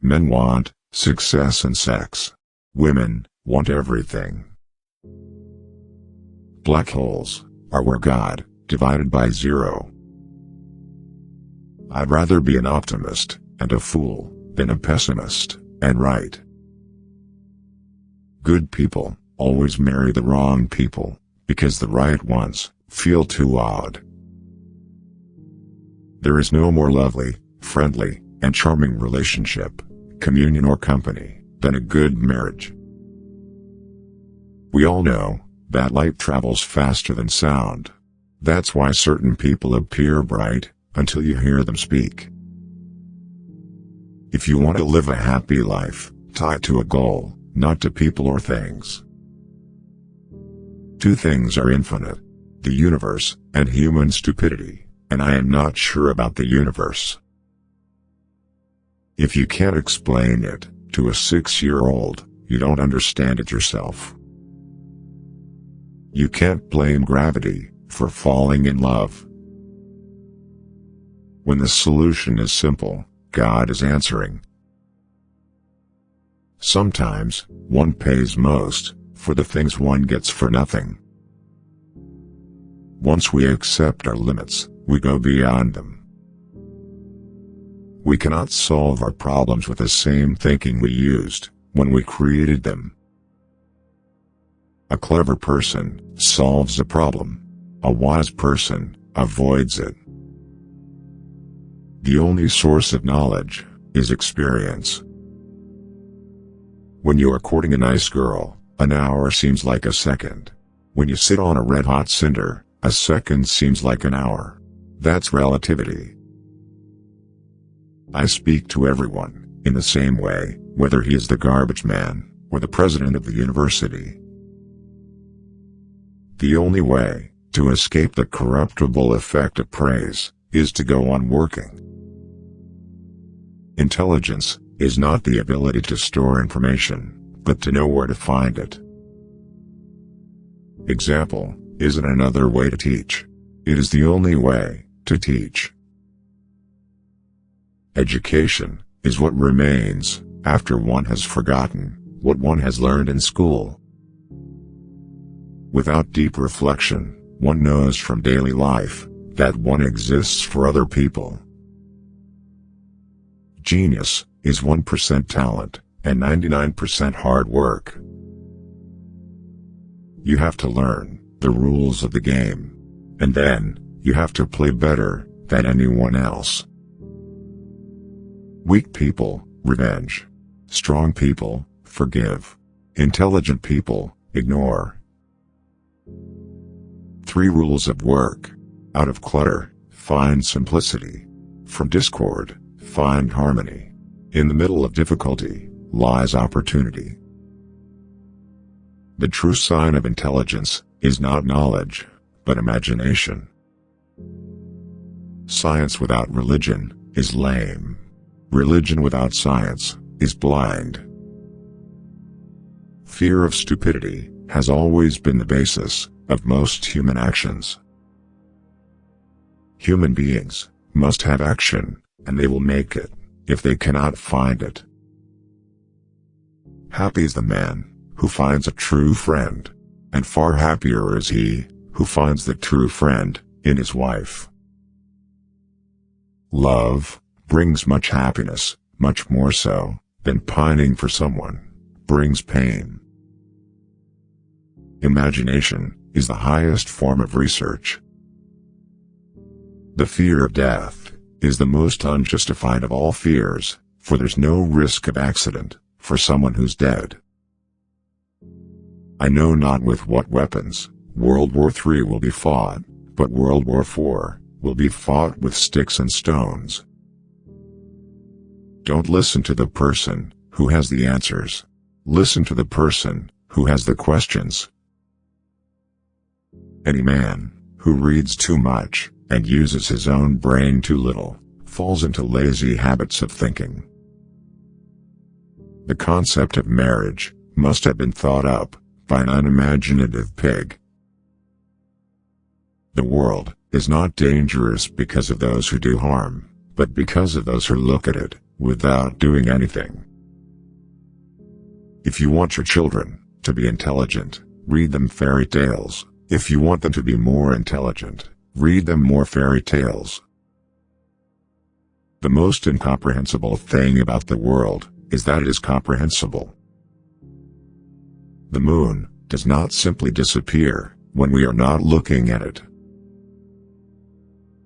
Men want success and sex. Women want everything. Black holes are where God divided by zero. I'd rather be an optimist and a fool than a pessimist and right. Good people always marry the wrong people because the right ones feel too odd. There is no more lovely, friendly, and charming relationship, communion or company than a good marriage. We all know that light travels faster than sound. That's why certain people appear bright until you hear them speak. If you want to live a happy life, tie it to a goal, not to people or things. Two things are infinite: the universe and human stupidity, and I am not sure about the universe. If you can't explain it to a 6-year-old, you don't understand it yourself. You can't blame gravity for falling in love. When the solution is simple, God is answering. Sometimes, one pays most for the things one gets for nothing. Once we accept our limits, we go beyond them. We cannot solve our problems with the same thinking we used when we created them. A clever person solves a problem. A wise person avoids it. The only source of knowledge is experience. When you are courting a nice girl, an hour seems like a second. When you sit on a red-hot cinder, a second seems like an hour. That's relativity. I speak to everyone in the same way, whether he is the garbage man or the president of the university. The only way to escape the corruptible effect of praise is to go on working. Intelligence is not the ability to store information, but to know where to find it. Example isn't another way to teach. It is the only way to teach. Education is what remains after one has forgotten what one has learned in school. Without deep reflection, one knows from daily life that one exists for other people. Genius is 1% talent and 99% hard work. You have to learn the rules of the game, and then you have to play better than anyone else. Weak people revenge. Strong people forgive. Intelligent people ignore. 3 rules of work. Out of clutter, find simplicity. From discord, find harmony. In the middle of difficulty lies opportunity. The true sign of intelligence is not knowledge, but imagination. Science without religion is lame. Religion without science is blind. Fear of stupidity has always been the basis of most human actions. Human beings must have action, and they will make it if they cannot find it. Happy is the man who finds a true friend, and far happier is he who finds the true friend in his wife. Love brings much happiness, much more so than pining for someone brings pain. Imagination is the highest form of research. The fear of death is the most unjustified of all fears, for there's no risk of accident for someone who's dead. I know not with what weapons World War III will be fought, but World War IV will be fought with sticks and stones. Don't listen to the person who has the answers. Listen to the person who has the questions. Any man who reads too much and uses his own brain too little falls into lazy habits of thinking. The concept of marriage must have been thought up by an unimaginative pig. The world is not dangerous because of those who do harm, but because of those who look at it without doing anything. If you want your children to be intelligent, read them fairy tales. If you want them to be more intelligent, read them more fairy tales. The most incomprehensible thing about the world is that it is comprehensible. The moon does not simply disappear when we are not looking at it.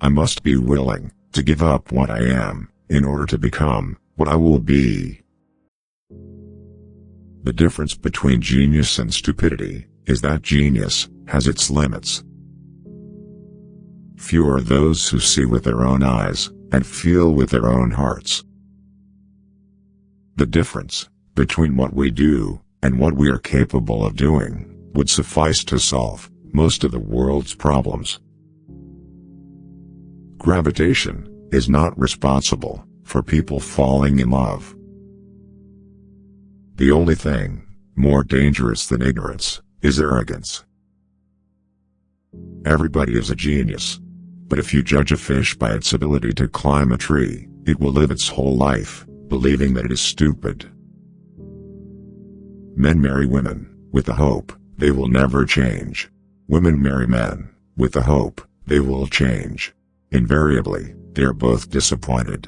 I must be willing to give up what I am in order to become what I will be. The difference between genius and stupidity is that genius has its limits. Few are those who see with their own eyes and feel with their own hearts. The difference between what we do and what we are capable of doing would suffice to solve most of the world's problems. Gravitation is not responsible for people falling in love. The only thing more dangerous than ignorance is arrogance. Everybody is a genius. But if you judge a fish by its ability to climb a tree, it will live its whole life believing that it is stupid. Men marry women with the hope they will never change. Women marry men with the hope they will change. Invariably, they are both disappointed.